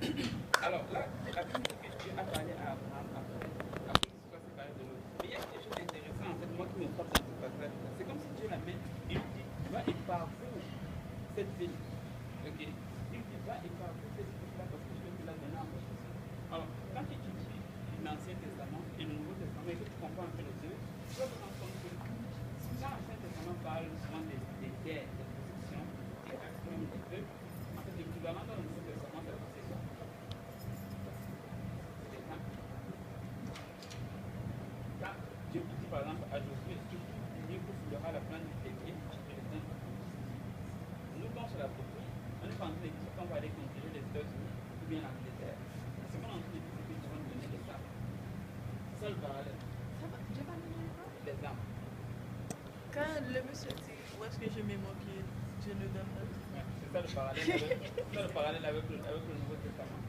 Alors là, la Bible dit que Dieu a parlé à Abraham après qu'il soit séparé de l'autre. Mais il y a quelque chose d'intéressant en fait, moi qui me frappe dans ce passage. C'est comme si Dieu l'amène et lui dit, va et parcours cette ville. Ok. Il dit, va et parcours cette ville-là parce que je vais te la donner en possession. Alors, quand tu étudies l'Ancien Testament et le Nouveau Testament et que tu comprends un peu les deux, tu vas te rendre compte que quand l'Ancien Testament parle souvent des terres, des possessions, et même des peuples, en fait, l'équivalent dans le Nouveau Testament, c'est la possession. Quand Dieu dit par exemple à Josué, tu foulera la plante du pépier et le temps. Nous, quand sur la proprie, on est pas en train de dire qu'on va aller conquérir les États-Unis ou bien l'Angleterre. Ce qu'on est en train de dire, c'est que Dieu va nous donner les armes. C'est ça le parallèle. Dieu va nous donner quoi? Les armes. Quand le monsieur dit où est-ce que je mets mon pied, Dieu nous donne notre. Ouais, c'est ça le parallèle avec le Nouveau Testament.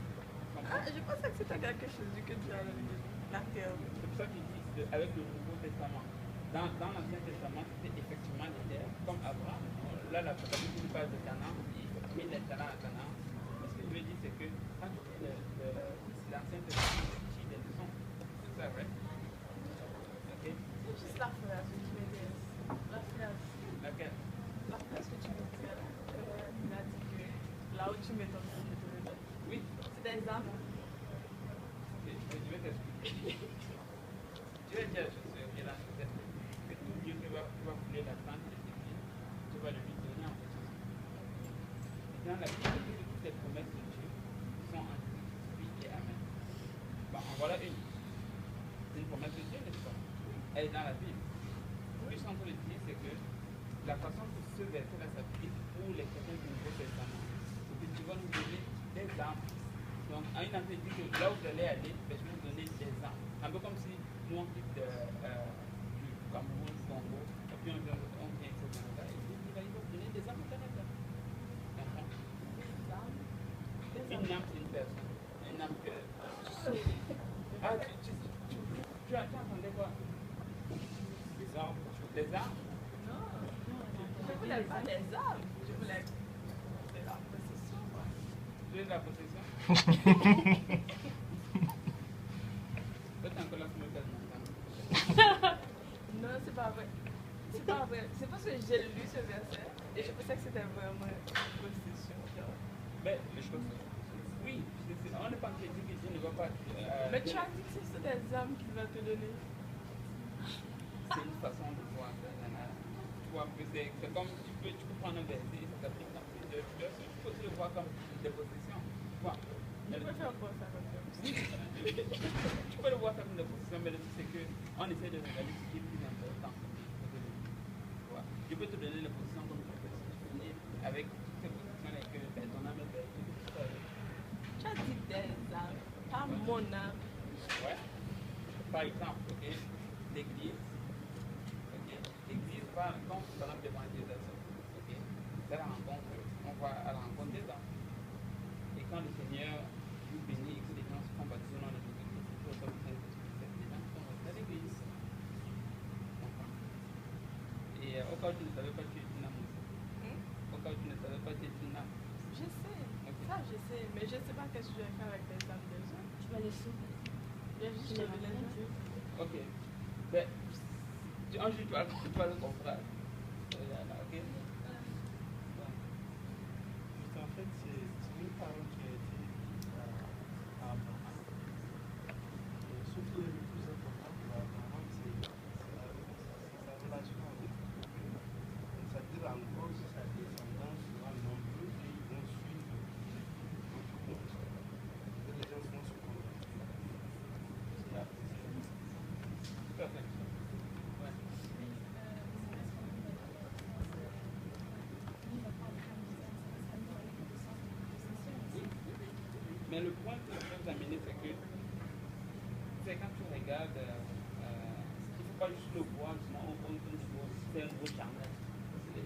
Ah, je pensais que c'était quelque chose que Dieu a donné. La terre. C'est pour ça qu'il dit avec le Nouveau Testament. Dans l'Ancien Testament, c'était effectivement les terres, comme Abraham. Là, la Bible parle de Canaan, il met les talents à Canaan. Mais ce que je veux dire, c'est que quand tu lis l'Ancien Testament, tu lis des leçons. C'est ça, vrai? Ok? C'est juste la phrase que tu veux dire. La phrase. Laquelle? La phrase que tu veux dire. Il a dit que là où tu mets ton pied, je te le donne. Oui. C'est des armes. Ok, je vais t'expliquer. Je vais dire la chose que tout Dieu qui va fouler la plante de ses pieds, tu vas lui donner en possession. Dans la Bible, toutes les promesses de Dieu sont en oui et amen. Bon, en voilà une. C'est une promesse de Dieu, n'est-ce pas? Elle est dans la Bible. Ce que je suis en train de dire, c'est que la façon que ce verset-là s'applique pour les chrétiens du Nouveau Testament, c'est que tu vas nous donner des armes. Donc, à une entrée, dit que là où vous allez aller, je vais vous donner des armes. Un peu comme si nous on quitte du Cameroun, du Congo, et puis on vient ici au Canada, et puis il va vous donner des armes au Canada. Une âme, c'est une personne. Une âme que. Ah, tu entendais quoi? Des armes. Des armes? Non. Je voulais pas des armes. Je voulais de la possession. Tu veux de la possession? Peut-être encore là, tu me fais longtemps. Non, c'est pas vrai. C'est pas vrai. C'est parce que j'ai lu ce verset et je pensais que c'était vraiment une possession. Mais oui, on n'est pas en train de dire que Dieu ne va pas. Mais tu as dit que c'est des armes qu'il va te donner. C'est une façon de voir ça. Tu vois, c'est comme tu peux prendre un verset et ça s'applique dans plusieurs situations. Tu peux aussi le voir comme des possessions. Tu vois. Je préfère voir ça comme ça. Tu peux le voir comme des possessions, mais le truc c'est qu'on essaie de regarder ce qui est plus important. Je peux te donner les positions comme je peux finir avec toutes ces positions avec ton âme est perdue. Tu as dit des âmes, pas mon âme. Ouais. Par exemple, ok, l'église. Ok, l'église va quand par exemple l'évangélisation. Ok, c'est la rencontre, on va à la rencontre des hommes. Et quand le Seigneur vous bénit et que les gens se font baptiser dans l'église, c'est pour ça que les gens sont restés à l'église. Et au cas où tu ne savais pas, tu es une âme aussi. Au cas où tu ne savais pas, tu es une âme. Je sais, okay. Ça je sais, mais je ne sais pas qu'est-ce que je vais faire avec les âmes des autres. Tu vas les sauver. Je vais juste sauver les gens. Ok. Ben, un jour tu vas le comprendre. Ok. En fait, c'est une parole qui a été à Abraham. Ce qui est le plus important pour Abraham, c'est sa relation avec Dieu. C'est-à-dire, en gros, sa descendance sera nombreuse et ils vont suivre notre compte. Et les gens vont se convertir. C'est la deuxième. Tout à fait. Ouais. Mais le point que je veux vous amener, c'est que quand tu regardes, il ne faut pas juste le voir au niveau, c'est un gros charnel.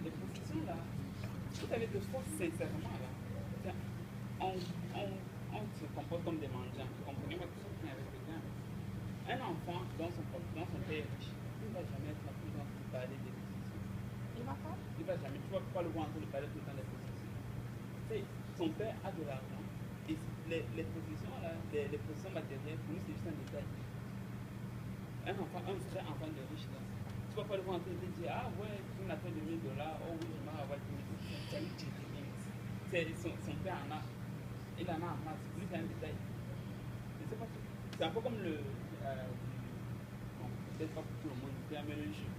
Les positions là, vous avez de fois sincèrement là, on se comporte comme des mendiants. Vous comprenez ma question avec le gain. Un enfant dans son père riche, il ne va jamais être là pour parler des positions. Il va pas? Il ne va jamais, tu ne vas pas le voir en train de parler tout le temps des positions. Son père a de l'argent. Et les possessions, là, les possessions matérielles, pour nous, c'est juste un détail. Un vrai enfant de riche, là, tu vas pas le voir en train de te dire, ah ouais, une affaire de 1000 dollars, oh oui, j'aimerais avoir 10 000 dollars. Son père en a. Il en a en masse. Lui, c'est un détail. Je sais pas. C'est un peu comme le. Bon, peut-être pas pour tout le monde, mais le jus.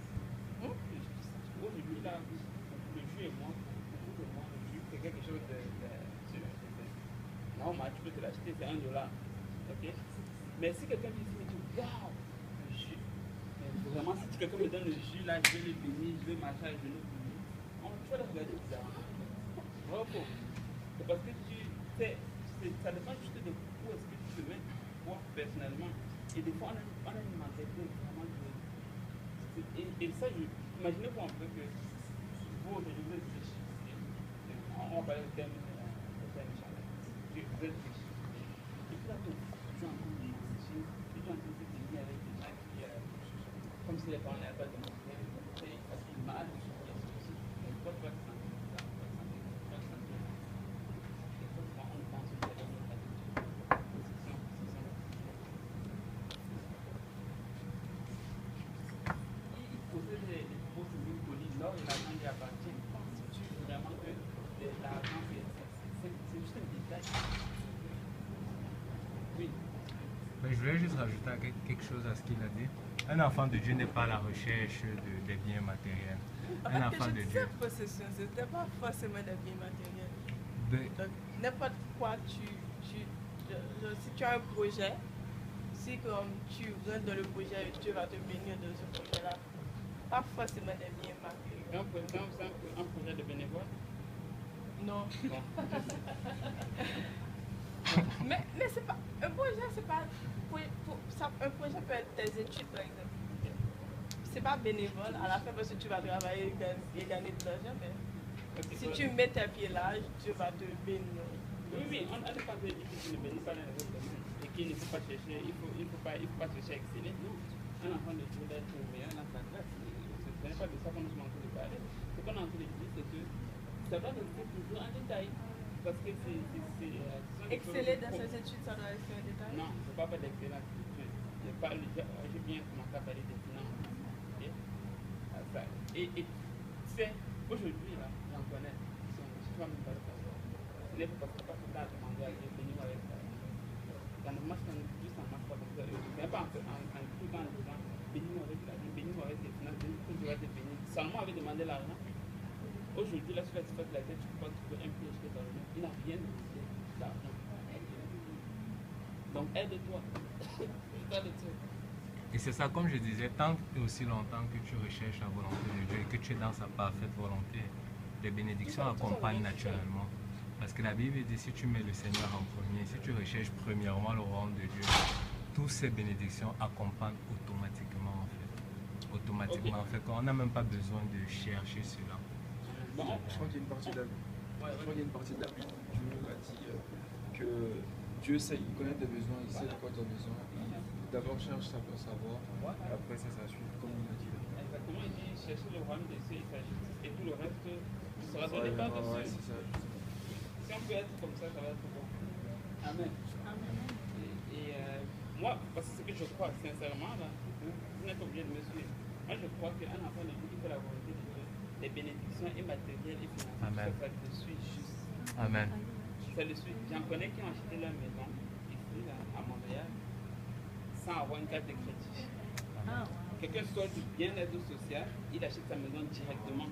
Aujourd'hui, là, le jus est moins. Beaucoup de moins. Le jus, c'est quelque chose de. Normal, tu peux te l'acheter, c'est 1 dollar. Ok? Mais si quelqu'un me dit, waouh, le jus. Mais vraiment, si quelqu'un me donne le jus, là, je vais le bénir, je vais marcher, je vais le bénir. Tu vas le regarder bizarrement. Bravo. C'est parce que ça dépend juste de où est-ce que tu te mets, toi, personnellement. Et des fois, on a une mentalité vraiment de. Et ça, imaginez-vous un peu que vous, aujourd'hui, vous êtes riche. On va parler du terme méchant. Vous êtes riche. Et puis là, tu es en train de manger, tu es en train de te tenir avec des gens qui, comme si les parents n'avaient pas de manger, parce qu'ils mal, mais toi, tu vas te sentir ça, tu vas te sentir. On pense que c'est notre attitude. Il possède les fausses symboliques là où l'argent lui appartient. Constitue vraiment que l'argent, c'est juste un détail. Oui. Mais je voulais juste rajouter quelque chose à ce qu'il a dit. Un enfant de Dieu n'est pas à la recherche des biens matériels. Un enfant de Dieu. Possession, c'était pas forcément des biens matériels. Ben, Donc, n'importe quoi, si tu as un projet, si comme tu rentres dans le projet, Dieu va te bénir de ce projet-là. Pas forcément des biens matériels. Un projet de bénévole? Non. Bon. mais c'est pas. Un projet, c'est pas. Un projet peut être tes études, par exemple. C'est pas bénévole à la fin parce que tu vas travailler et gagner de l'argent, mais Okay, si tu mets tes pieds là, Dieu va te bénir. Oui, on ne peut pas dire qu'il ne bénit pas dans les autres domaines et qu'il ne faut pas chercher, il faut pas chercher à exceller. Non, un enfant de Dieu doit être meilleur dans sa classe. Ce n'est pas de ça qu'on est en train de parler. Ce qu'on est en train de dire, c'est que ça doit rester toujours un détail. Parce que exceller dans ses études, ça doit être un détail? Non, je ne parle pas d'excellence. J'ai bien commencé à parler des finances. Okay? Et tu sais, aujourd'hui, là, j'en connais. Je ne vais même pas le faire. Ce n'est pas parce que tu as demandé à Dieu, bénis-moi avec ça. Ça ne marche pas, juste ça ne marche pas comme ça. Ce n'est pas en tout temps en disant, bénis-moi avec l'argent, bénis-moi avec tes finances, bénis-moi, je vais te bénir. Seulement avec demander l'argent. Aujourd'hui, là, tu vas te faire la tête, tu ne peux pas trouver un piège qui est dans le monde. Il n'a rien demandé d'argent. Donc, aide-toi. Aide-toi. Et c'est ça, comme je disais, tant et aussi longtemps que tu recherches la volonté de Dieu et que tu es dans sa parfaite volonté, les bénédictions accompagnent naturellement. Parce que la Bible dit, si tu mets le Seigneur en premier, si tu recherches premièrement le royaume de Dieu, toutes ces bénédictions accompagnent automatiquement en fait. Automatiquement en fait, on n'a même pas besoin de chercher cela. Bon, Je crois qu'il y a une partie de la Bible. Je crois qu'il y a une partie de la Bible. Dieu a dit que Dieu sait, il connaît tes besoins, il sait de quoi tu as besoin. D'abord cherche ça pour savoir, et après ça suit, comme il a dit. Exactement, il dit chercher le royaume de Dieu et sa justice, et tout le reste sera Ça donné viendra, par-dessus. ouais, c'est ça. Si on peut être comme ça va être bon. Amen. Amen. Et moi, parce que ce que je crois sincèrement, là, vous n'êtes pas obligé de me suivre. Moi, je crois qu'un enfant de Dieu qui fait la volonté de Dieu, les bénédictions immatérielles et financières, Amen. ça le suit juste. Amen. Ça le suit. J'en connais qui ont acheté leur maison ici, là, à Montréal, sans avoir une carte de crédit. Quelqu'un sort du bien-être social, il achète sa maison directement.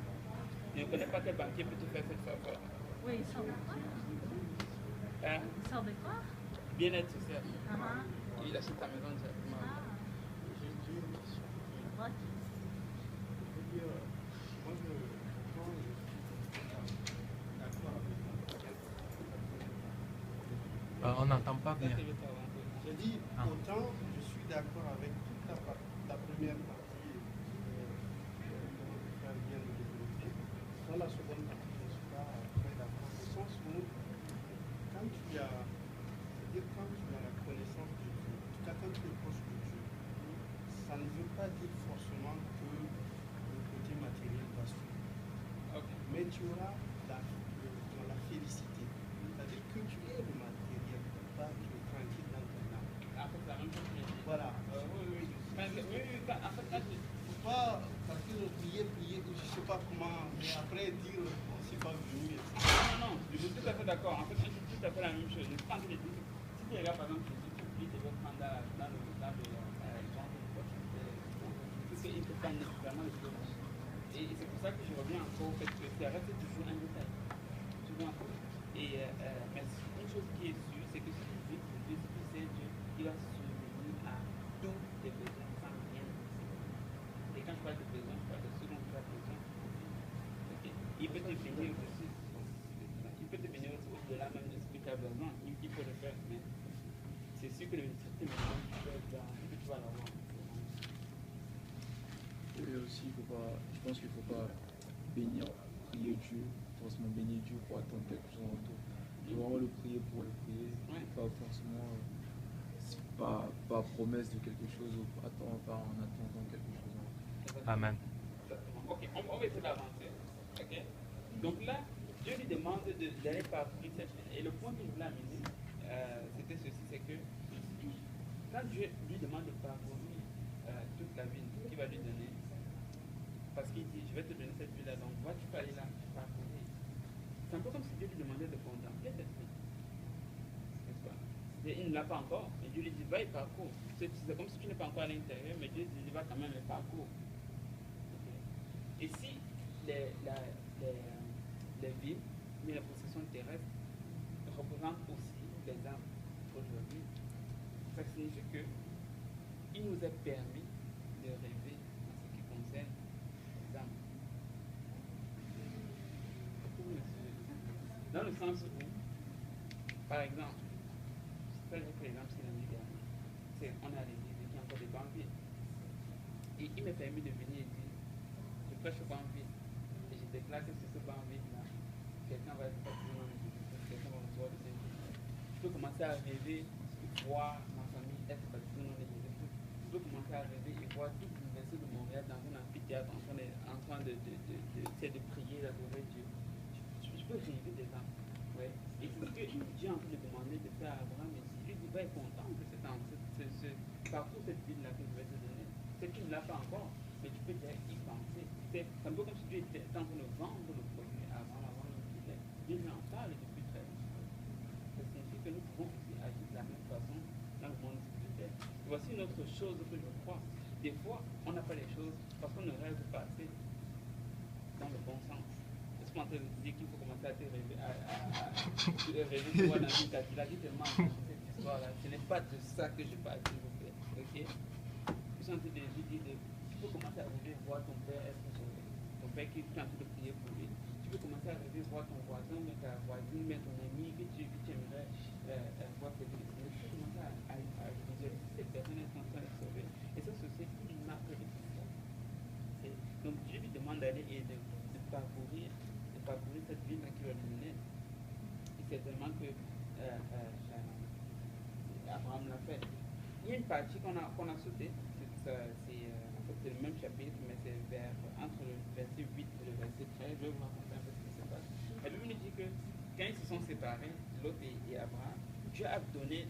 Il ne connaît pas quel banquier peut te faire cette affaire. Oui, il sort de quoi? Hein? Il sort de quoi? Bien-être social. Ah, Et il achète sa maison directement. ah. Ok. On n'entend pas bien. Je dis, autant je suis d'accord avec toute la première partie que mon frère vient de développer. Dans la seconde partie, je ne suis pas très d'accord, au sens où quand tu as, c'est-à-dire quand tu as la connaissance de Dieu, en tout cas quand tu es proche de Dieu, ça ne veut pas dire forcément que le côté matériel va suivre. Ok. Mais tu auras la félicité, c'est-à-dire que tu aies le matériel. pas comment, mais après dire on ne s'est pas venu. Non, je suis tout à fait d'accord. En fait, je suis tout à fait la même chose. Je suis en train de dire que si tu regardes par exemple Jésus, il devait prendre dans le genre de l'opportunité, parce qu'il ne peut pas nécessairement le faire. Et c'est pour ça que je reviens encore au fait que ça reste toujours un détail. Tu vois. Et, mais une chose qui est sûre, c'est que si tu vis pour Dieu, si tu sais Dieu, il va subvenir à tous tes besoins sans rien nécessaire. Et quand je parle de besoins, je parle de ce dont tu as besoin. Okay. Il peut te bénir aussi. Il peut te bénir aussi au-delà même de ce que tu as besoin. Il faut le faire, mais c'est sûr que le certain besoin que tu vas l'avoir. Et aussi, je pense qu'il ne faut pas bénir, prier Dieu, forcément bénir Dieu pour attendre quelque chose en retour. Il faut vraiment le prier pour le prier, pas forcément par promesse de quelque chose ou pas en attendant quelque chose en retour. Amen. Ok, on va essayer d'avancer. Okay. Donc là, Dieu lui demande d'aller parcourir cette ville. Et le point que je voulais amener, c'était ceci, c'est que quand Dieu lui demande de parcourir toute la ville qu'il va lui donner, parce qu'il dit, je vais te donner cette ville-là, donc toi tu peux aller là, parcourir. C'est un peu comme si Dieu lui demandait de contempler cette ville. N'est-ce pas? Et il ne l'a pas encore, et Dieu lui dit, va et parcours. C'est comme si tu n'es pas encore à l'intérieur, mais Dieu dit, va quand même le parcours. Okay. Et si les villes, mais les possessions terrestres représentent aussi les âmes aujourd'hui, ça signifie que il nous est permis de rêver en ce qui concerne les âmes. Dans le sens où, par exemple, c'est par exemple, c'est l'année dernière, on est à l'église et il y a encore des banquiers. Et il m'est permis de venir et dire, je prêche au banc vide. Et je déclare que sur ce banc vide-là, quelqu'un va être baptisé dans le Jésus-Christ, quelqu'un va recevoir le Saint-Esprit. Je peux commencer à rêver, voir ma famille être baptisée dans le Jésus-Christ. Je peux commencer à rêver et voir toute l'université de Montréal dans un amphithéâtre en train de prier, d'adorer Dieu. Je peux rêver des âmes. Ouais. Et c'est ce que Dieu est en train de demander de faire à Abraham ici. Il dit, va être content que parcours cette ville-là que je vais te donner. C'est qu'il ne l'a pas encore, mais tu peux déjà y penser. C'est un peu comme si Dieu était en train de vendre le produit avant qu'il l'ait. Dieu lui en parle depuis très longtemps. Ça signifie que nous pouvons aussi agir de la même façon dans le monde spirituel. Et voici une autre chose que je crois. Des fois, on n'a pas les choses parce qu'on ne rêve pas assez dans le bon sens. Je suis en train de dire qu'il faut commencer à te rêver, rêver toi dans une Cadillac. Il te manque cette histoire-là. Ce n'est pas de ça que je parle, s'il vous plaît. Okay? Je suis en train de lui dire, tu peux commencer à rêver voir ton père être sauvé. Ton père qui est en train de prier pour lui. Tu peux commencer à rêver voir ton voisin, mais ta voisine, mais ton ami que tu aimerais voir te délivrer. Tu peux commencer à visualiser cette personne est en train de sauver. Et ça, c'est une marque de foi. Donc Dieu lui demande d'aller et de parcourir cette ville qui va lui mener. Et certainement que Abraham l'a fait. Il y a une partie qu'on a sautée, c'est le même chapitre, mais c'est entre le verset 8 et le verset 13. Je vais vous raconter un peu ce qui se passe. La Bible nous dit que quand ils se sont séparés, Lot et Abraham, Dieu a donné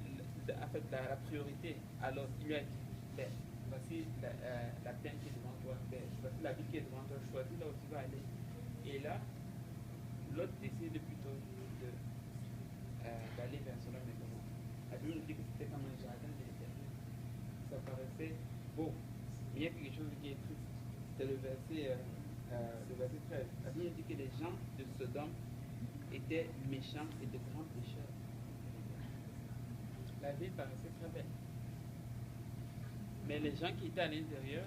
en fait, la priorité à Lot. Il lui a dit, ben, voici la plaine qui est devant toi, ben, voici la ville qui est devant toi, choisis là où tu vas aller. Et là, Lot décide plutôt d'aller vers Sodome et Gomorrhe. La Bible nous dit que c'était comme un jardin de l'Éternel. Ça paraissait beau, mais il y a quelque chose qui est triste. C'était le verset 13. La Bible nous dit que les gens de Sodome étaient méchants et de grands pécheurs. La ville paraissait très belle. Mais les gens qui étaient à l'intérieur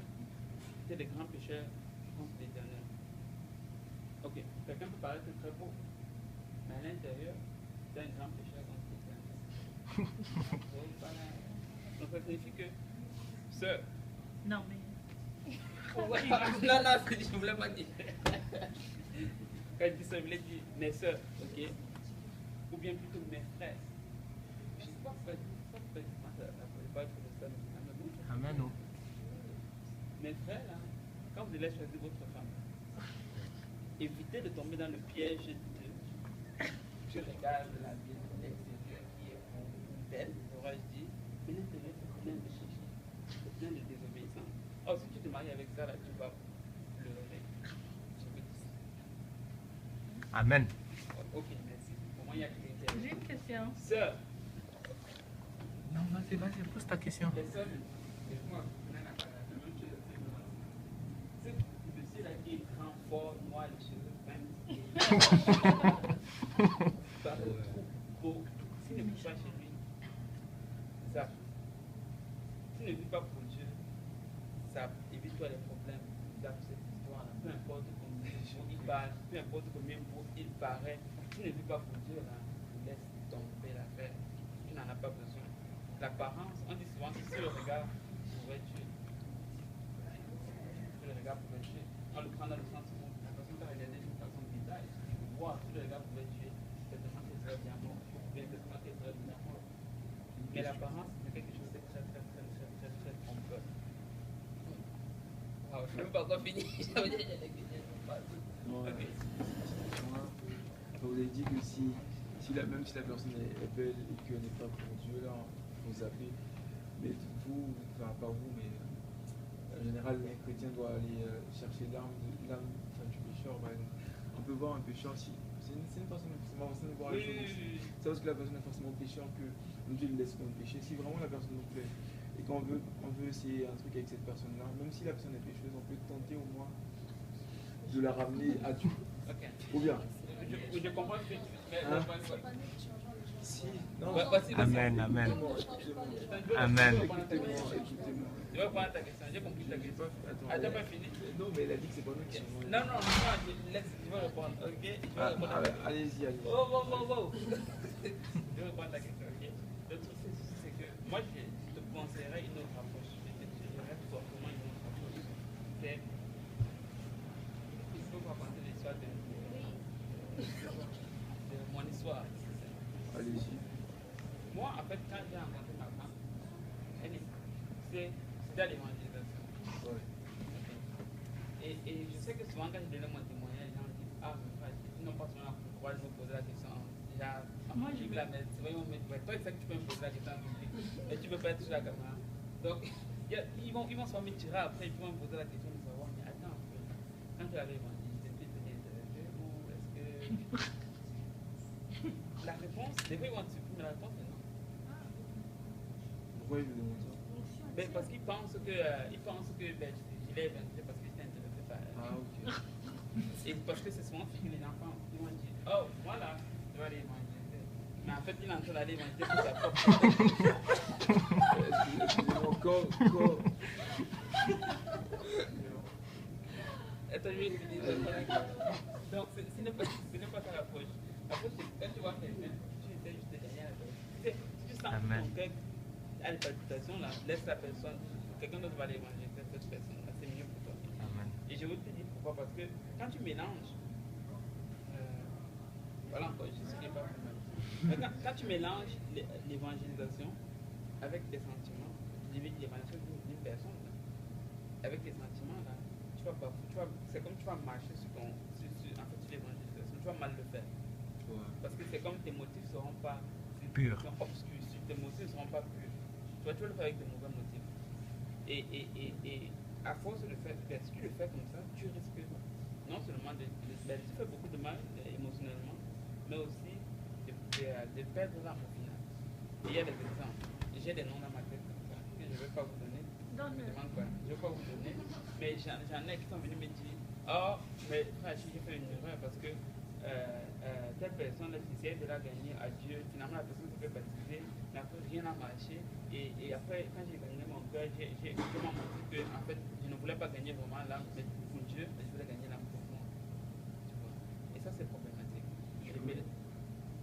étaient des grands pécheurs contre l'Éternel. Ok, quelqu'un peut paraître très beau, mais à l'intérieur, c'est un grand pécheur contre l'Éternel. Donc ça signifie que sœur. Non, mais. Non, je voulais pas dire. Quand je dis ça, je voulais dire mes sœurs, ok? Ou bien plutôt mes frères. Je ne sais pas pourquoi je commence à parler de ça. Amen. Mes frères, là, quand vous allez choisir votre femme, évitez de tomber dans le piège de tu regardes la vie extérieure qui est belle, aurais-je dit, mais l'intérieur c'est plein de chichi, c'est plein de désobéissance. Oh, si tu te maries avec ça, là, tu vas pleurer. Je veux dire Amen. Ok, merci. Pour moi, il y a quelqu'un qui J'ai une question. Sœur, Non, vas-y, pose ta question. les sœurs, laisse-moi venir à la même chose. C'est le ciel là qui est grand, fort, noir, les cheveux peints. Pas trop beau. S'il ne vit pas chez lui, ça. S'il ne vit pas pour Dieu, ça évite-toi les problèmes dans cette histoire-là. Peu importe combien il parle, peu importe combien beau il paraît, s'il ne vit pas pour Dieu, là, laisse tomber l'affaire. Tu n'en as pas besoin. L'apparence, on dit souvent que si le regard pouvait tuer, si le regard pouvait tuer, on le prend dans le sens où la personne t'a regardé d'une façon bizarre, tu peux voir si le regard pouvait tuer, c'est tellement qu'elle serait bien morte, ou bien tellement qu'elle serait bien morte. Mais l'apparence, c'est quelque chose de très trompeur. Wow, je ne peux pas encore finir. Non, Ok. moi, vous avez dit que même si la personne est belle et qu'elle n'est pas pour Dieu, là, vous zappez. Mais vous, enfin pas vous, mais en général, un chrétien doit aller chercher l'âme du pécheur. Par exemple. On peut voir un pécheur si. C'est une façon de voir les choses. C'est parce que la personne est forcément pécheur que Dieu le laisse comme péché. Si vraiment la personne nous plaît et qu'on veut essayer un truc avec cette personne-là, même si la personne est pécheuse, on peut tenter au moins de la ramener à Dieu. Ok. Ou bien. Je comprends ce que tu veux. Mais Hein? Si. Non. Voici. Amen, amen. Amen. Écoutez-moi. Je vais prendre ta question. J'ai compris ta question. Attends, Ah, tu n'as pas fini? Non, mais elle a dit que c'est pas nous qui sommes. Non, je vais répondre. Ok? Je vais répondre à ta question. Allez-y. Oh. Je vais répondre à ta question. Ok? Le truc, c'est que moi, je te conseillerais une autre approche. Je te dirais fortement une autre approche. C'est. Il faut raconter l'histoire de mon histoire. Allez-y. Moi, en fait, quand j'ai rencontré ma femme, c'était à l'évangélisation. Ouais. Et je sais que souvent, quand je donne mon témoignage, les gens disent ah, mais frère, ils n'ont pas souvent pourquoi je me poser la question. Genre, moi, je dis la merde. Toi, tu sais que tu peux me poser la question en public, mais tu ne peux pas être sur la caméra. Donc, ils vont souvent me tirer après, ils vont me poser la question de savoir mais attends, quand tu avais évangélisé, tu étais intéressé ou est-ce que. La réponse, des fois, ils vont te surprendre, mais la réponse est non. Pourquoi il me demande ça? Ben, parce qu'ils pensent que, ben, je l'ai évangélisé parce que j'étais intéressé par elle. Ah, ok. Et parce que c'est souvent ce que les enfants ils vont dire oh, voilà, je vais aller évangéliser. Mais en fait, il est en train d'aller évangéliser pour sa propre. Excusez-moi, encore. Attends, je vais finir. Donc, ce n'est pas ça l'approche. L'approche, c'est quand tu vois quelqu'un, tu essaies juste de gagner la personne. Si tu sens que ton cœur a des palpitations, là, laisse la personne. Quelqu'un d'autre va aller évangéliser cette personne-là, c'est mieux pour toi. Amen. Et je veux te dire pourquoi, parce que quand tu mélanges, voilà encore, je suis pas mal. Mais quand tu mélanges l'évangélisation avec des sentiments, l'évangélisation d'une personne, là, avec des sentiments, là, c'est comme tu vas marcher sur l'évangélisation, tu vas mal le faire. Ouais. Parce que c'est comme tes motifs ne seront pas Purs. sont obscurs, tes motifs ne seront pas purs. Tu vas le faire avec de mauvais motifs. Et à force de le faire, si tu le fais comme ça, tu risques non seulement de faire beaucoup de mal émotionnellement, mais aussi de perdre l'âme au final. Et il y a des exemples. J'ai des noms dans ma tête comme ça, que je ne vais pas vous donner. Je me demande quoi. Je ne vais pas vous donner. Mais j'en ai qui sont venus me dire oh, mais frère, j'ai fait une erreur parce que telle personne, si elle de la gagner à Dieu, finalement la personne s'est fait baptiser, n'a rien à marcher. Et après, quand j'ai gagné mon cœur, j'ai vraiment montré que en fait, je ne voulais pas gagner vraiment l'âme pour Dieu, mais je voulais gagner l'âme pour moi. Tu vois. Et ça, c'est problématique.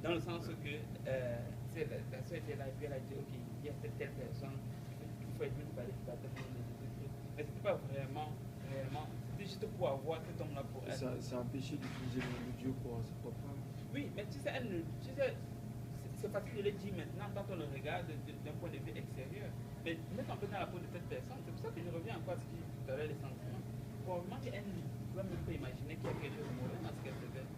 Dans le sens que la soeur était là et puis elle a dit ok, il y a telle personne, il faut être venu parler du baptême de Jésus-Christ. Mais ce n'était pas réellement, c'était juste pour avoir cet homme-là pour elle. C'est un péché d'utiliser le nom de Dieu pour sa propre femme. Oui, mais tu sais, c'est facile de le dire maintenant quand on le regarde d'un point de vue extérieur. Mais mettre un peu dans la peau de cette personne, c'est pour ça que je reviens encore à ce que je disais tout à l'heure, les sentiments. Probablement qu'elle ne pouvait même pas imaginer qu'il y a quelque chose de mauvais dans ce qu'elle faisait.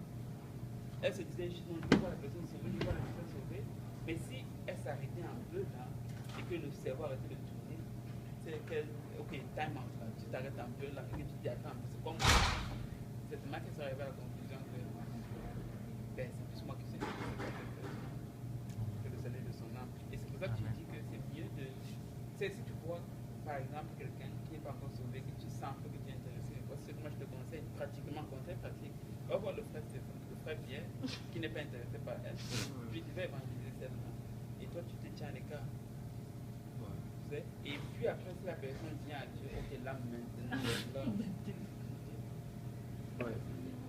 Elle se disait juste non, je veux voir la personne sauvée, je veux voir la personne sauvée. Mais si elle s'arrêtait un peu là, et que le cerveau arrêtait de tourner, c'est qu'elle, ok, time out là, tu t'arrêtes un peu là, et que tu dis attends, c'est comme c'est moi qui suis arrivé à la conclusion que exemple quelqu'un qui n'est pas encore sauvé, que tu sens un peu que tu es intéressé, parce que moi je te conseille pratiquement, conseil pratique, va voir le frère Stéphane, le frère Pierre, qui n'est pas intéressé par elle, puis tu vas évangéliser celle-là, et toi tu te tiens à l'écart. Tu sais. Et puis après, si la personne vient à Dieu, ok, là maintenant, là. Ouais.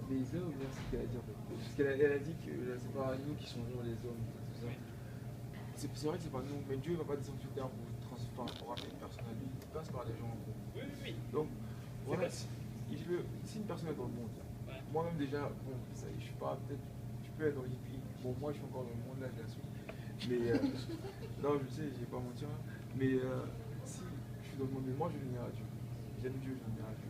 Mais ça ou bien ce qu'elle a dit en fait. Parce qu'elle a dit que c'est pas nous qui changeons les hommes, tout ça. C'est vrai que c'est pas nous, mais Dieu ne va pas descendre sur terre pour ramener une personne à lui. Il passe par les gens en gros. Oui, oui, oui. Donc, voilà, vrai. si une personne est dans le monde, Ouais. moi-même déjà, bon, ça, je suis pas, peut-être, tu peux être dans l'hippie. Bon, moi je suis encore dans le monde là, je l'assume. Mais, non, je sais, je vais pas mentir. Mais si je suis dans le monde, mais moi je vais venir à Dieu. J'aime Dieu, je vais venir à Dieu.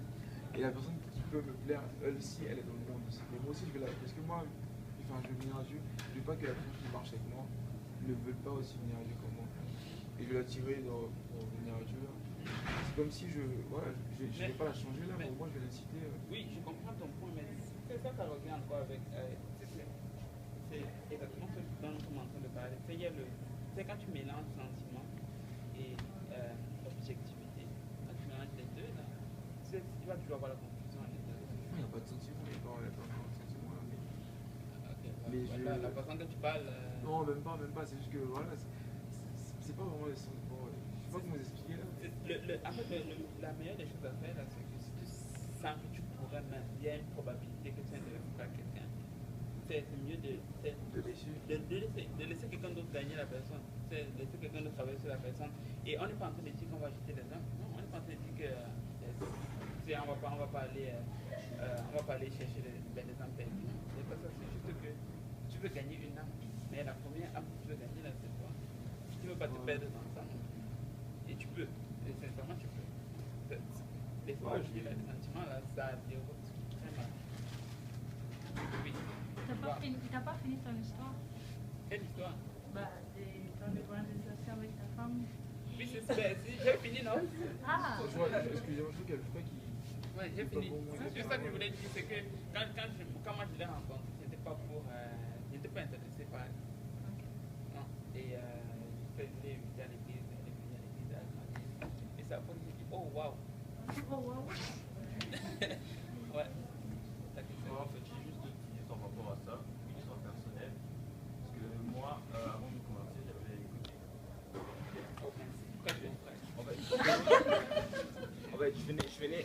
Et la personne qui peut me plaire, elle aussi, elle est dans le monde aussi. Mais moi aussi, je vais la. Parce que moi, enfin, je vais venir à Dieu. Je veux pas que la personne qui marche avec moi ne veuille pas aussi venir à Dieu comme moi. Et je vais l'attirer pour venir à Dieu. C'est comme si je. Voilà, je ne vais pas la changer là, mais moi je vais l'inciter. Oui, je comprends ton point, mais c'est ça, ça revient encore avec. C'est exactement ce dont nous sommes en train de parler. C'est quand tu mélanges sentiment et objectivité. Quand tu mélanges les deux, là, tu vas toujours avoir la confusion entre les deux. Il n'y a pas de sentiment, il n'y a pas de sentiment là. Mais la façon que tu parles. Non, même pas, c'est juste que voilà, c'est pas vraiment les sentiments. Je sais pas comment vous expliquer là. En fait, la meilleure des choses à faire, là, c'est que si tu sens que tu pourrais même, il y a une probabilité que tu es intéressé par quelqu'un, c'est mieux de laisser quelqu'un d'autre gagner la personne, c'est de laisser quelqu'un d'autre travailler sur la personne. Et on n'est pas en train de dire qu'on va jeter les gens, non, on n'est pas en train de dire que on va pas aller chercher les âmes perdues. C'est pas ça, c'est juste que tu veux gagner une âme, mais la première âme que tu veux gagner là, c'est toi. Tu ne veux pas te perdre dans ça. Et tu peux, et sincèrement tu peux. Des fois, je dis là, les sentiments là, ça déroute très mal. Oui. T'as pas fini ton histoire? Quelle histoire? Bah, ton conversation avec ta femme. Oui, j'ai fini, non? Ah! Excusez-moi, je crois qu'il. Oui, j'ai fini. C'est juste ça que je voulais dire, c'est que quand moi je l'ai rencontré, je n'étais pas intéressé par elle. Non. Et je l'ai invité à l'église, elle est venue à l'église, elle m'a dit. Et c'est après que j'ai dit, oh waouh! Oh, wow. Ouais. En fait, j'ai juste deux petits par rapport à ça, une histoire personnelle. Parce que moi, avant de me convertir, j'avais écouté. Pourquoi tu es frère? En fait, je venais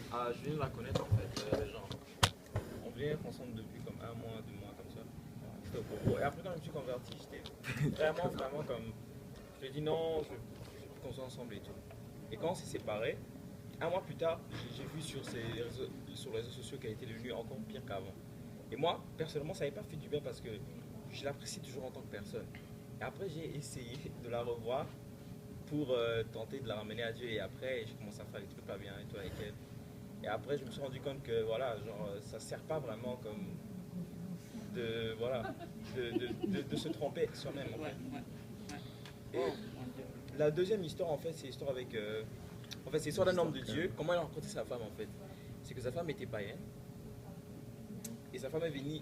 de la connaître en fait, genre. On venait être ensemble depuis comme 1 mois, 2 mois, comme ça. C'était au propos. Et après, quand je me suis converti, j'étais vraiment comme. Je lui ai dit non, je veux qu'on soit ensemble et tout. Et quand on s'est séparés, 1 mois plus tard, j'ai vu sur les réseaux sociaux qu'elle était devenue encore pire qu'avant. Et moi, personnellement, ça n'avait pas fait du bien parce que je l'apprécie toujours en tant que personne. Et après, j'ai essayé de la revoir pour tenter de la ramener à Dieu. Et après, j'ai commencé à faire des trucs pas bien et tout avec elle. Et après, je me suis rendu compte que voilà, genre, ça ne sert pas vraiment comme de se tromper soi-même. En fait. Et la deuxième histoire, en fait, c'est l'histoire avec. En fait, c'est l'histoire d'un homme de Dieu. Comment il a rencontré sa femme, en fait? C'est que sa femme était païenne. Et sa femme est venue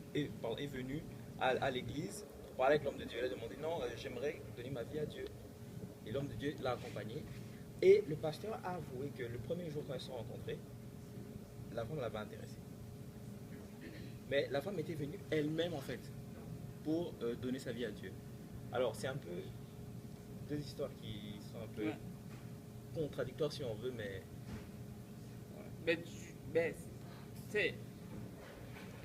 à l'église pour parler avec l'homme de Dieu. Elle a demandé non, j'aimerais donner ma vie à Dieu. Et l'homme de Dieu l'a accompagné. Et le pasteur a avoué que le premier jour quand ils se sont rencontrés, la femme l'avait intéressé. Mais la femme était venue elle-même, en fait, pour donner sa vie à Dieu. Alors, c'est un peu deux histoires qui sont un peu contradictoires si on veut, mais. Mais tu sais,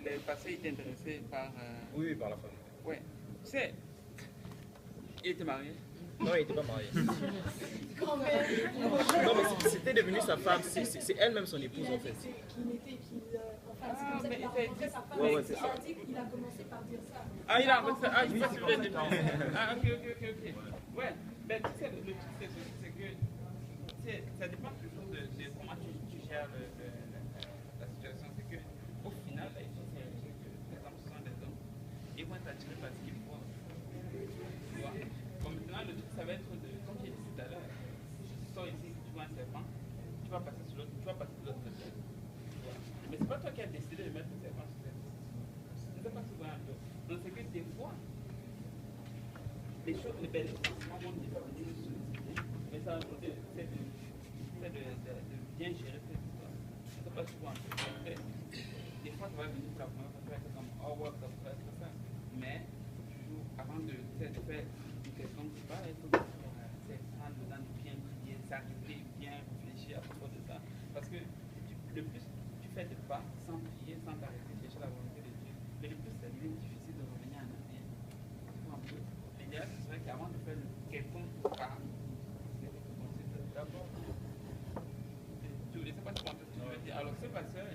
le passé était intéressé par. Oui, par la femme. Ouais. Tu sais, il était marié. Non, il n'était pas marié. Non, mais c'était devenu sa femme. C'est elle-même son épouse, en fait. Ah, mais Ouais, c'est ça. Il a commencé par dire ça. Ah, il a commencé. Ah, je sais pas si vous l'avez dit. Ah, ok. Ouais, mais tu sais, le truc, c'est que ça dépend toujours de comment tu gères la situation. C'est que, au final, là, ici, c'est un truc que les hommes sont des hommes. Ils vont être attirés par ce qu'ils font. Tu vois? Bon, maintenant, le truc, ça va être de, comme j'ai dit tout à l'heure, si tu sors ici, tu vois un serpent, tu vas passer sur l'autre, tu vas passer de l'autre côté. Tu vois? Mais c'est pas toi qui as décidé de mettre le serpent sur cette. C'est pas souvent un peu. Donc, c'est que des fois, les choses, les belles sentiments vont venir solliciter, mais ça va côté fait de bien gérer cette histoire. Je ne sais pas si vous en faites. Des fois, ça va venir pour la première fois, ça va être comme, oh ouais, ça pourrait être ça. Mais toujours, avant de faire une question, c'est pas être prendre le temps de bien prier, s'arrêter, bien réfléchir à propos de ça. Parce que le plus tu fais de pas sans prier, sans t'arrêter, chercher la volonté de Dieu, mais le plus c'est difficile de revenir en arrière. L'idéal, ce serait qu'avant de faire quelconque pas, d'abord, je ne sais pas comment tu veux dire. Alors, ce pasteur,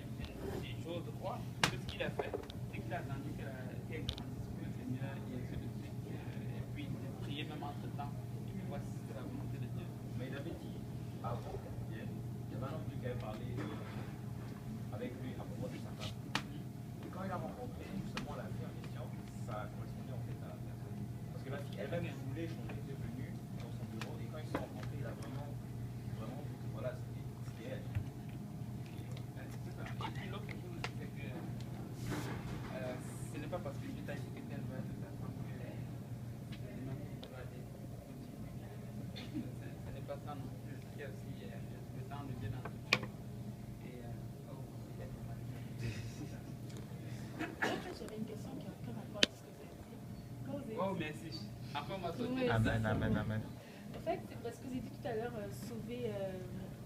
j'ose croire que ce qu'il a fait, c'est qu'il a attendu qu'elle grandisse le Seigneur et ainsi de suite. Et puis, il a prié même entre temps. Et puis, voici si c'est la volonté de Dieu. Mais il avait dit, avant, il y avait un homme qui avait parlé avec lui à propos de sa femme. Et quand il a rencontré justement la fille en question, ça correspondait en fait à la personne. Parce que la fille elle-même voulait changer, elle était venue dans son bureau et quand ils se sont rencontrés, il a vraiment vu que voilà, c'était elle. C'est ça. Et puis, l'autre chose, c'est que ce n'est pas parce que Dieu t'a dit que telle va être ta femme que tu vas aller continuer. Ce n'est pas ça non plus. Il y a aussi le temps de Dieu dans toute chose. Et J'avais une question qui a aucun rapport avec ce que tu as dit. Quand vous avez oh, merci. Après, on m'a sauté. Oui. Amen, amen, amen. En fait, c'est parce que vous avez dit tout à l'heure sauver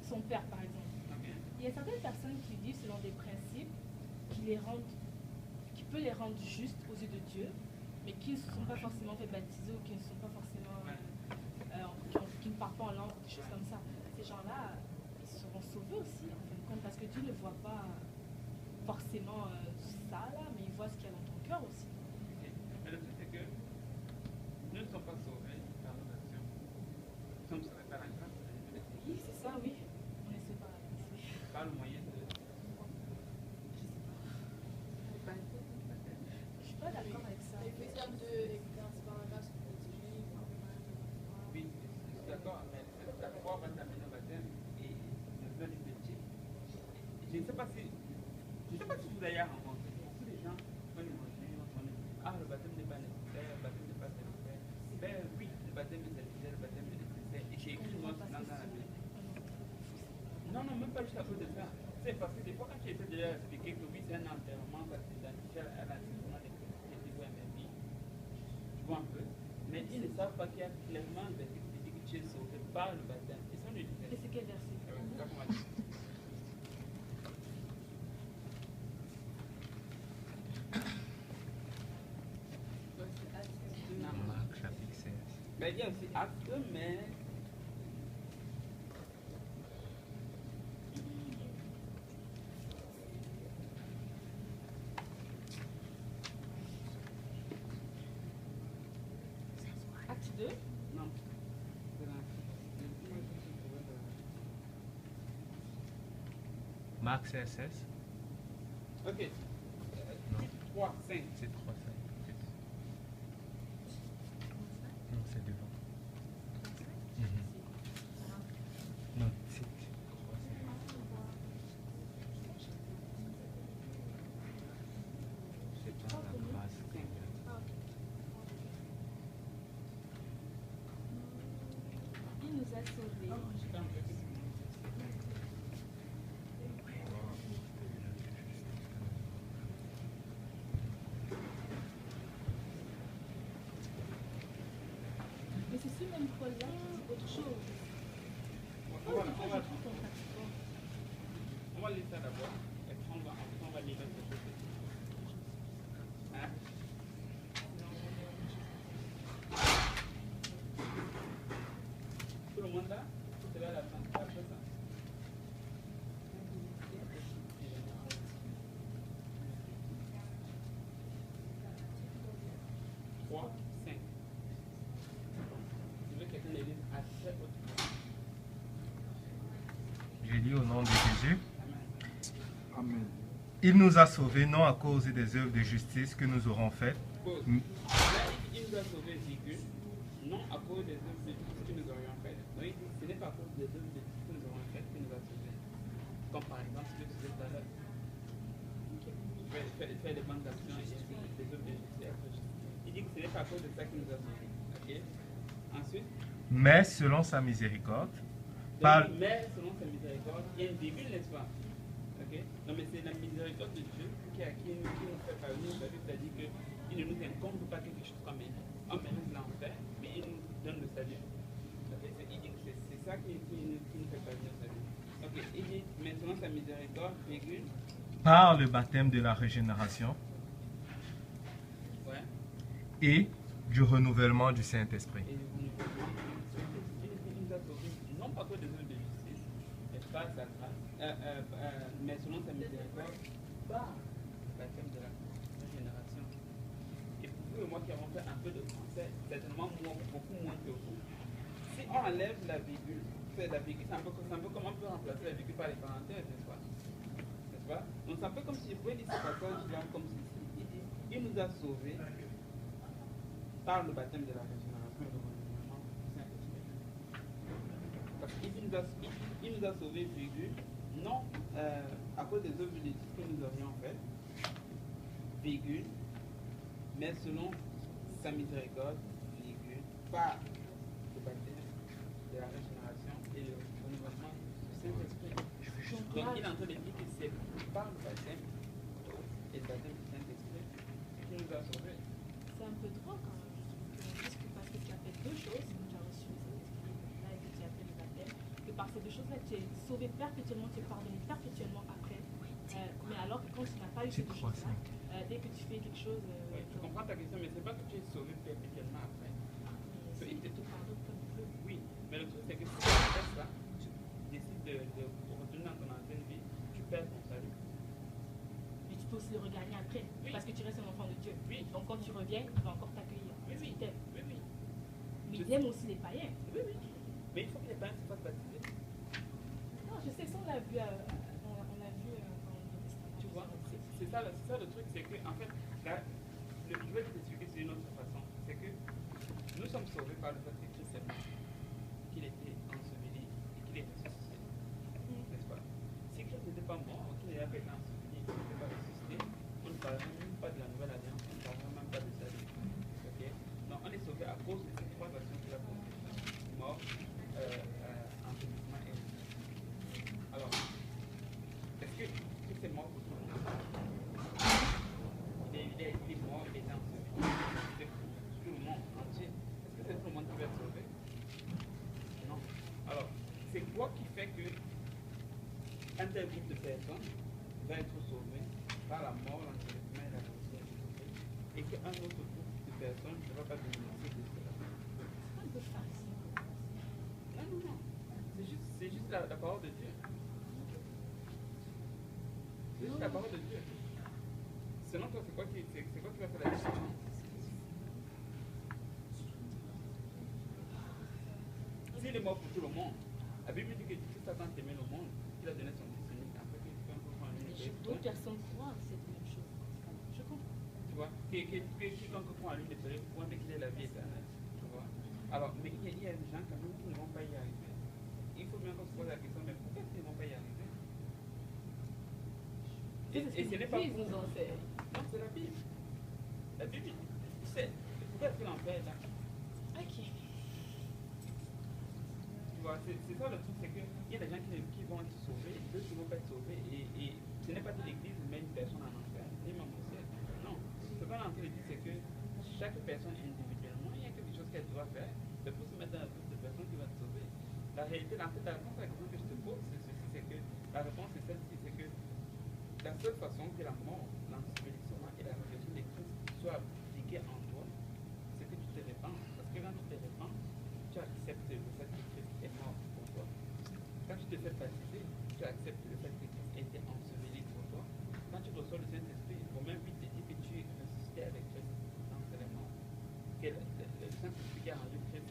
son père, par exemple. Ok. Il y a certaines personnes qui vivent selon des principes qui peut les rendre justes aux yeux de Dieu, mais qui ne se sont pas forcément fait baptiser ou qui ne sont pas forcément qui ne parlent pas en langue, des choses comme ça. Ces gens-là, ils seront sauvés aussi, en fin de compte, parce que Dieu ne voit pas forcément ça là, mais il voit ce qu'il y a dans ton cœur aussi. Ok. Mais le truc, c'est que nous ne sommes pas sauvés par nos actions. Nous sommes sauvés par la grâce de Dieu. Oui, c'est ça, oui. On est séparés. Par le moyen de. Je suis pas d'accord avec ça. Oui, je suis d'accord, mais la foi va t'amener au baptême et le faire du métier. Je ne sais pas si vous avez rencontré beaucoup de gens quand ils vont venir, ils vont dire, ah, le baptême n'est pas nécessaire, le baptême n'est pas nécessaire. Ben oui, le baptême est nécessaire, le baptême est nécessaire. Et j'ai écrit moi dans la Bible. Non, même pas juste à cause de ça. C'est parce que des fois, quand tu essaies de leur expliquer que oui, c'est un enterrement, ça s'identifie à l'enseignement des chrétiens, tu vois, mais oui, tu vois un peu. Mais ils ne savent pas qu'il y a clairement un verset qui dit que tu es sauvé par le baptême. Ils sont Et c'est quel verset? Marc chapitre 16. Ben, il y a aussi acte, mais. Acte 2. Non. Marc 16, 16. Ok. Non. 3, 5. C'est 3, 5. Non, c'est devant. Non, c'est 3, 5. C'est par la grâce que Il nous a sauvés. Mais c'est ce même Paul-là qui dit autre chose. On va lire ça d'abord. Et puis on va lire quelque chose. Hein? Tout le monde là? C'est là la fin. Après ça. 3, 5. Je veux que quelqu'un les lise à très haute voix. Je lis au nom de Jésus. Amen. Il nous a sauvés non à cause des œuvres de justice que nous aurons faites. Pause. Là, il nous a sauvés, virgule, non à cause des œuvres de justice que nous aurions faites. Donc, il dit, ce n'est pas à cause des œuvres de justice que nous aurions faites que nous a sauvés. Comme par exemple ce que tu disais tout à l'heure. Faire des bonnes actions et des œuvres de justice. Il dit que ce n'est pas à cause de ça qu'il nous a sauvés. Ok? Ensuite, Mais selon sa miséricorde, Parle. Mais selon sa miséricorde, il y a une virgule, n'est-ce pas? Ok. Non, mais c'est la miséricorde de Dieu qui nous fait parvenir. C'est-à-dire qu'il ne nous incombe pas quelque chose comme l'enfer, mais il nous donne le salut. Okay. C'est ça qui nous fait parvenir au salut. Ok. Il dit, mais selon sa miséricorde, virgule. Par le baptême de la régénération Ouais. et du renouvellement du Saint-Esprit. Et il nous a sauvés, non pas que des œuvres de justice, mais par sa grâce, mais selon sa miséricorde, par le baptême de la régénération. Et pour vous et moi qui avons fait un peu de français, certainement beaucoup moins que vous, si on enlève la virgule, c'est un peu comme on peut remplacer la virgule par les parenthèses, n'est-ce pas? N'est-ce pas? Donc c'est un peu comme si je pouvais lire ce passage comme ceci. Il dit, il nous a sauvés par le baptême de la régénération et le renouvellement du Saint-Esprit. Parce qu'il nous a sauvés, virgule, non à cause des œuvres de justice que nous avions faites, virgule, mais selon sa miséricorde, virgule, par le baptême de la régénération et le renouvellement du Saint-Esprit. Donc il est en train de dire que c'est par le baptême et le baptême du Saint-Esprit qu'il nous a sauvés. C'est un peu drôle quand même. Parce que tu as fait deux choses, tu as reçu le Saint-Esprit là et que tu as fait le baptême, que par ces deux choses-là, tu es sauvé perpétuellement, tu es pardonné perpétuellement après. Mais alors que quand tu n'as pas eu ces deux choses-là, dès que tu fais quelque chose. Oui, je comprends ta question, mais c'est pas que tu es sauvé perpétuellement après. Mais il te pardonne comme il veut. Oui, mais le truc c'est que si tu fais ça, tu décides de retourner dans ton ancienne vie, tu perds ton salut. Mais tu peux aussi le regagner après, Oui. parce que tu restes un enfant de Dieu. Oui. Donc quand tu reviens, il va encore t'accueillir. Oui, Parce oui. qu'il t'aime. Oui, oui. Mais il aime aussi les païens. Oui, oui. Mais il faut que les parents se fassent baptiser. Non, je sais, ça on l'a vu, dans le Nouveau Testament. Tu vois, c'est ça le truc, c'est que en fait, là, je vais t'expliquer c'est une autre façon. C'est que nous sommes sauvés par le fait que Christ est mort, qu'il était enseveli et qu'il est ressuscité. N'est-ce pas? Si Christ n'était pas mort, qu'il n'avait pas été enseveli, qu'il n'était pas ressuscité, on ne parlerait même pas de la nouvelle alliance, on ne parlerait même pas de salut. Ok? Donc on est sauvé à cause de ces trois actions qu'il a posées. Mort, ensevelissement et ressuscité. Alors, est-ce que Christ est mort pour tout le monde? Il est mort, il est enseveli. C'est pour tout le monde entier. Est-ce que c'est tout le monde qui va être sauvé? Non. Alors, c'est quoi qui fait que un tel groupe de personnes va être sauvé par la mort, l'ensevelissement et la résurrection de Christ, et qu'un autre groupe de personnes ne va pas bénéficier de cela? C'est un peu facile. Non. C'est juste la parole de Dieu. C'est juste la parole de Dieu. Selon toi, c'est quoi qui va faire la différence? S'il est mort pour tout le monde, la Bible dit que Christ a tant aimé le monde qu'il a donné son fils unique afin que quiconque croit en lui ne périsse D'autres point. personnes croient que c'est la même chose. Je comprends. Tu vois, que quiconque croit en lui ne périsse point mais qu'il ait la vie éternelle. Tu vois. Alors, mais il y a des gens quand même qui ne vont pas y arriver. Il faut bien qu'on se pose la question, mais pourquoi ils ne vont pas y arriver? Et ce n'est pas Ils pour... nous enseignent. Non, c'est la Bible. La Bible, c'est... Pourquoi est-ce que l'enfer est là? Ok. Tu vois, c'est ça le truc, c'est qu'il y a des gens qui vont être sauvés, d'autres qui ne vont pas être sauvés, et ce n'est pas que l'Église met une personne en enfer, ni même au ciel. Non. Ce qu'on est en train de dire, c'est que chaque personne individuellement, il y a quelque chose qu'elle doit faire, c'est pour se mettre dans un groupe de personnes qui vont être sauvées. La réalité, en fait, la réponse à la question que je te pose, c'est ceci, c'est que la réponse est celle-ci, c'est que la seule façon que la mort, l'ensevelissement et la résurrection de Christ soient appliquées en toi, c'est que tu te répands. Parce que quand tu te répands, tu acceptes le fait que Christ est mort pour toi. Quand tu te fais baptiser, tu acceptes le fait que Christ a été enseveli pour toi. Quand tu reçois le Saint-Esprit, Romains 8 te dit que tu es ressuscité avec Christ dans les morts. Que le Saint-Esprit qui a rendu Christ,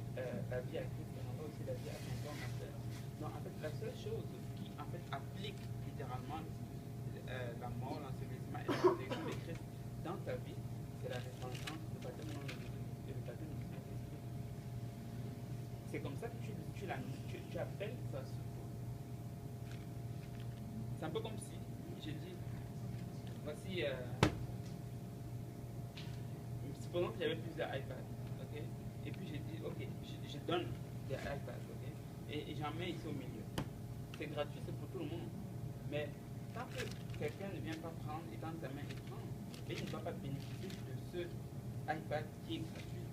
la vie à Christ, et rendra aussi la vie à son corps mortel. Donc en fait, la seule chose qui en fait applique littéralement la mort, l'ensevelissement et la résurrection de Christ dans ta vie, c'est la repentance, le baptême dans le et le baptême du Saint-Esprit. C'est comme ça que tu appelles ça secours. C'est un peu comme si je dis, voici, supposons que j'avais plusieurs iPads, ok? Et puis j'ai dit, ok, je donne des iPads, ok? Et jamais ici au milieu. C'est gratuit, c'est pour tout le monde. Mais tant que quelqu'un ne vient pas prendre et tendre sa main et prendre, et il ne va pas bénéficier de ce iPad qui est gratuit.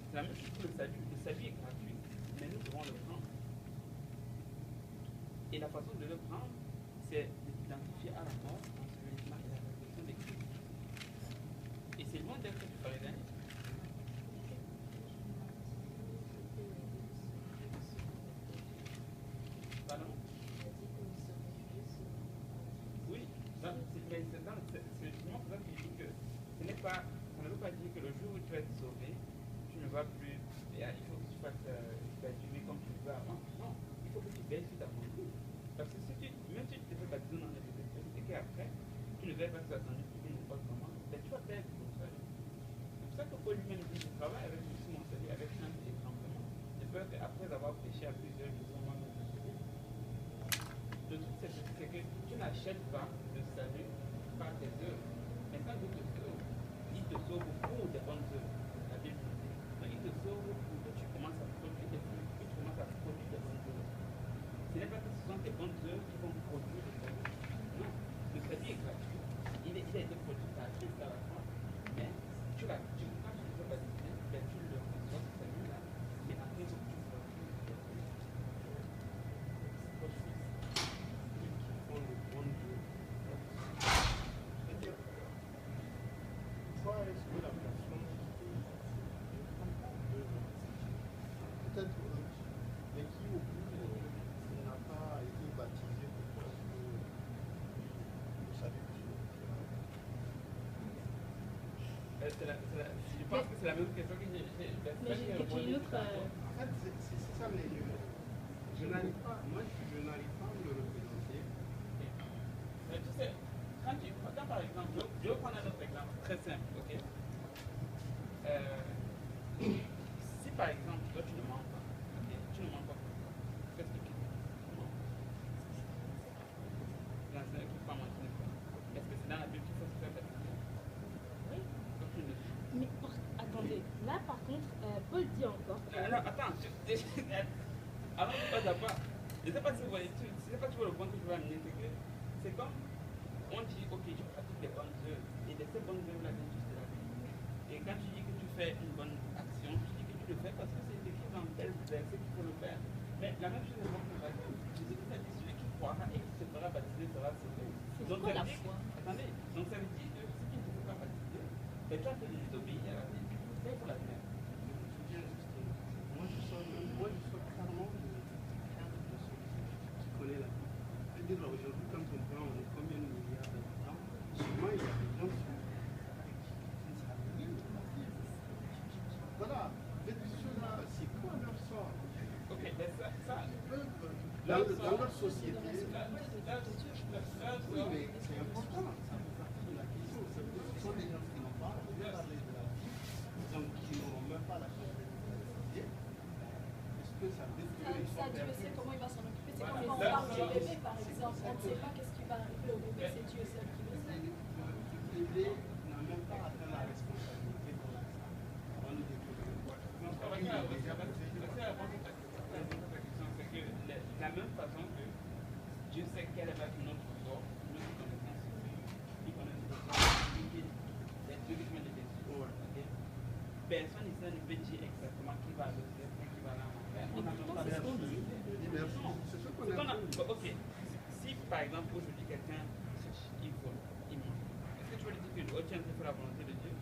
C'est la même chose que le salut. Le salut est gratuit, mais nous devons le prendre. Et la façon de le prendre, c'est de s'identifier à la mort, l'ensevelissement et la résurrection de Christ. Et c'est loin d'être du pharisainisme. Pardon? Oui, c'est justement pour ça que je dis que ça ne veut pas dire que le jour où tu vas être sauvé, tu ne vas plus, il faut que tu fasses vivre comme tu veux avant. Non, il faut que tu baisses sur ta conduite. Parce que même si tu te fais baptiser dans les églises et qu'après, tu ne vais pas sur ta conduite pour n'importe comment, ben tu vas perdre ton salut. C'est pour ça que Paul lui-même dit, je travaille avec mon salut, avec crainte et tremblement. De peur qu'après avoir péché à plusieurs jours, moi-même je me sauve. Le truc, c'est que tu n'achètes pas le salut par tes œuvres. Mais quand Dieu te sauve, il te sauve pour des bonnes œuvres. La Bible nous dit. Donc, il te sauve pour que tu commences à produire des fruits, que tu commences à produire des bonnes œuvres. Ce n'est pas que ce sont tes bonnes œuvres qui vont produire le salut. Non, le salut est gratuit. Il a été produit par Christ à la croix. Mais quand tu le fais baptiser, ben, tu le reçois ce salut-là. Mais après, il faut que tu produis des fruits. Pourquoi est-ce que la personne peut-être mais qui au bout n'a pas été baptisé pourquoi est-ce que vous savez Je pense que c'est la même question que j'ai. Mais j'ai une autre. En fait, c'est ça les lieux. Je n'arrive pas à me le représenter. Mais tu sais, quand par exemple, je vais prendre un autre exemple très simple, ok? Si par exemple, toi tu ne mens pas, ok? Tu ne mens pas pourquoi? Qu'est-ce que tu mens? L'enseignant qui pas mentir, est-ce que c'est dans la Bible qu'il faut se faire baptiser? Oui. Donc tu ne. Mais attendez, là par contre, Paul dit encore. Non, attends, avant que tu passes à pas, je ne sais pas si vous voyez, je ne sais pas si tu vois le point que je vais amener, c'est que c'est comme on dit, ok, tu pratiques des bonnes œuvres, et de ces bonnes œuvres-là viennent juste de la vie. Et quand tu dis que tu fais une bonne action, tu dis que tu le fais parce que c'est écrit dans tel verset qu'il faut le faire. Mais la même chose est pour le baptême. Jésus a dit, celui qui croira et qui se fera baptiser sera sauvé. C'est quoi la foi? Attendez, donc ça veut dire que si tu ne te fais pas baptiser, ben tu as fait de désobéir à la vie. C'est pour la faire. Moi, je sors clairement de ceux qui connaissent la vie. C'est-à-dire, aujourd'hui, quand on prend, on est combien de milliards d'habitants, souvent, il y a des gens qui ne savent rien de la vie. Voilà, ceux-là, c'est quoi leur sort? Ok, ben ça Dans leur société, oui, là, mais c'est important, ça fait partie de la question. Ce sont des gens qui n'ont pas parlé de la vie, donc qui n'auront même pas la capacité de la vie. Est-ce que ça veut dire qu'ils sont Ça, Dieu perdus? sait comment il va s'en occuper. C'est Voilà. comme quand on parle du bébé, par exemple. On ne sait pas qu'est-ce qui va arriver au bébé, c'est Dieu seul qui le sait. Le bébé n'a même pas atteint la responsabilité pour l'instant. On le découvre. C'est que la même façon que Dieu sait quelle va être notre sort, notre connaissance, il connaît notre sort, les Dieu qui met les yeux. Personne ici ne peut dire exactement qui va le faire, qui va l'enfer. On n'a même pas C'est ce qu'on dit. C'est ce qu'on a dit. Ok, si par exemple aujourd'hui quelqu'un triche, il vole, il ment, est-ce que tu vas lui dire que oh, tu es en train de faire la volonté de Dieu?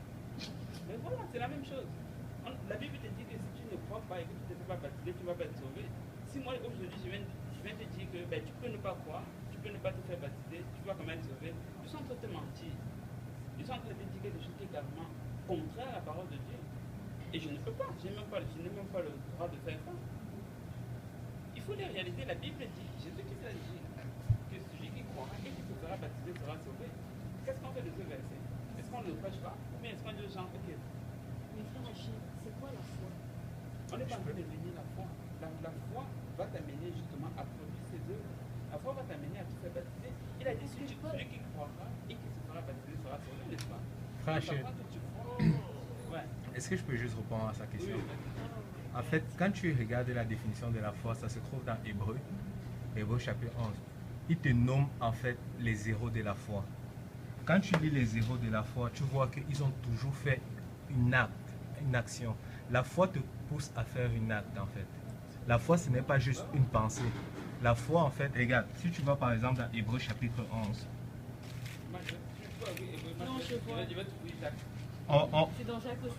Mais voilà, c'est la même chose. La Bible te dit que si tu ne crois pas et que tu ne te fais pas baptiser, tu ne vas pas être sauvé. Si moi aujourd'hui je viens te dire que ben, tu peux ne pas croire, tu peux ne pas te faire baptiser, tu vas quand même être sauvé, je suis en train de te mentir. Je suis en train de te dire quelque chose qui est carrément contraire à la parole de Dieu. Et je ne peux pas, je n'ai même pas le droit de faire ça. Il faut les réaliser, la Bible dit, Jésus qui l'a dit, que celui qui croira et qui se fera baptiser sera sauvé. Qu'est-ce qu'on fait de ce verset? Est-ce qu'on ne le prêche pas? Ou bien est-ce qu'on dit aux gens, ok, Mais frère Achille, c'est quoi la foi? on n'est pas en train de venir la foi. La foi va t'amener justement à produire ses œuvres. La foi va t'amener à te faire baptiser. Il a dit celui qui croira et qui se fera baptiser sera sauvé, n'est-ce pas? Frère Donc, Achille, quand tu crois, ouais. est-ce que je peux juste répondre à sa question? Oui, En fait, quand tu regardes la définition de la foi, ça se trouve dans Hébreu chapitre 11. Il te nomme en fait les zéros de la foi. Quand tu lis les zéros de la foi, tu vois qu'ils ont toujours fait une action. La foi te pousse à faire une acte en fait. La foi, ce n'est pas juste une pensée. La foi, en fait, regarde, si tu vas par exemple dans Hébreu chapitre 11, Non, je vois. Je vais trouver Jacques. C'est dans Jacques aussi.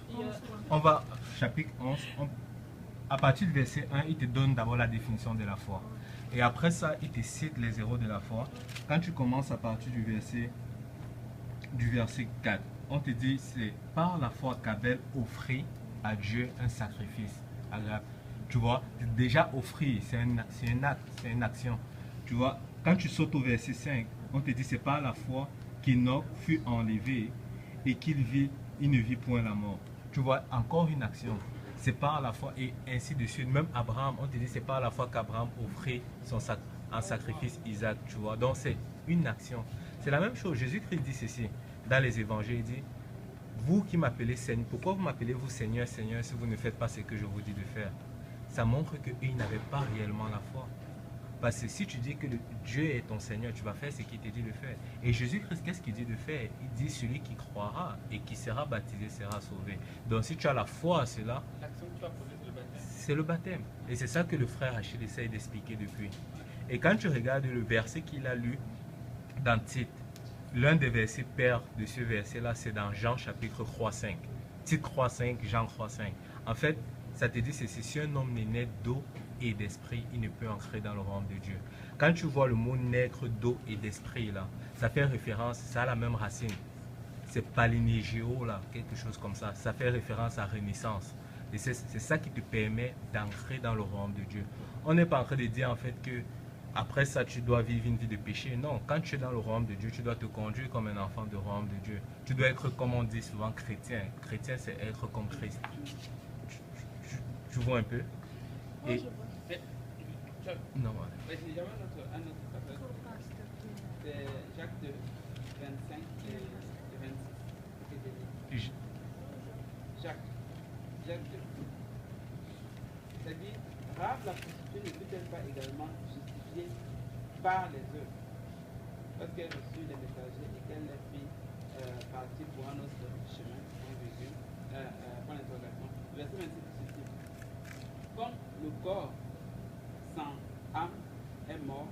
on va, chapitre 11, à partir du verset 1, il te donne d'abord la définition de la foi. Et après ça, il te cite les zéros de la foi. Quand tu commences à partir du verset 4, on te dit, c'est par la foi qu'Abel offrit à Dieu un sacrifice agréable. Tu vois, déjà offrir, c'est un acte, c'est une action. Tu vois, quand tu sautes au verset 5, on te dit, c'est par la foi qu'Enoch fut enlevé et il ne vit point la mort. Tu vois, encore une action. C'est par la foi et ainsi de suite. Même Abraham, on te dit, c'est par la foi qu'Abraham offrit un sacrifice Isaac. Tu vois, donc c'est une action. C'est la même chose. Jésus-Christ dit ceci dans les évangiles. Il dit, vous qui m'appelez Seigneur, pourquoi vous m'appelez vous Seigneur, Seigneur, si vous ne faites pas ce que je vous dis de faire? Ça montre qu'ils n'avaient pas réellement la foi. Parce que si tu dis que Dieu est ton Seigneur, tu vas faire ce qu'il te dit de faire. Et Jésus-Christ, qu'est-ce qu'il dit de faire? Il dit, celui qui croira et qui sera baptisé sera sauvé. Donc si tu as la foi à cela, L'action que tu as posée, c'est le baptême. c'est le baptême. Et c'est ça que le frère Achille essaye d'expliquer depuis. Et quand tu regardes le verset qu'il a lu dans Tite, l'un des versets pères de ce verset-là, c'est dans Jean chapitre 3,5. Tite 3,5, Jean 3,5. En fait, ça te dit, c'est si un homme n'est né d'eau et d'esprit, il ne peut entrer dans le royaume de Dieu. Quand tu vois le mot naître d'eau et d'esprit, là, ça fait référence, ça a la même racine. C'est palinégio, là, quelque chose comme ça. Ça fait référence à renaissance. Et c'est ça qui te permet d'entrer dans le royaume de Dieu. On n'est pas en train de dire en fait que après ça, tu dois vivre une vie de péché. Non, quand tu es dans le royaume de Dieu, tu dois te conduire comme un enfant du royaume de Dieu. Tu dois être, comme on dit souvent, chrétien. Chrétien, c'est être comme Christ. Tu vois un peu? Et... Non, ouais. Mais si jamais un autre passage, c'est Jacques de 25 et 26. Jacques 2. C'est-à-dire, Rahab la prostituée ne peut-elle pas également justifiée par les œuvres? Parce qu'elle reçut les messagers et qu'elle les fit partir pour un autre chemin, point d'interrogation. Verset 26 de ce type. Comme le corps sans âme est mort,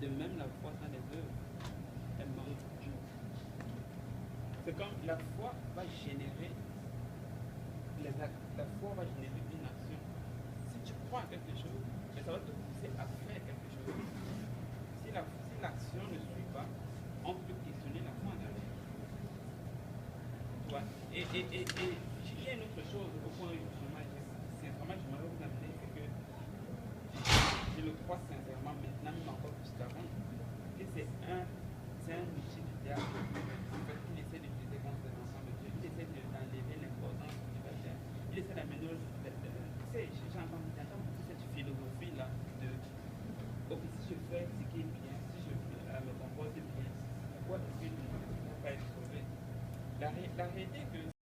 de même la foi sans les œuvres est morte. C'est comme la foi va générer les actes. La foi va générer une action. Si tu crois à quelque chose, mais ça va te pousser à faire quelque chose. Si l'action ne suit pas, on peut questionner la foi en elle. Tu vois? Et il y a une autre chose au point où sincèrement j'aimerais vous amener, c'est que je le crois sincèrement maintenant, même encore plus qu'avant, que c'est un outil du diable. En fait, il essaie d'utiliser contre les enfants de Dieu. Il essaie d'enlever l'importance du baptême. Il essaie d'amener. Tu sais, j'entends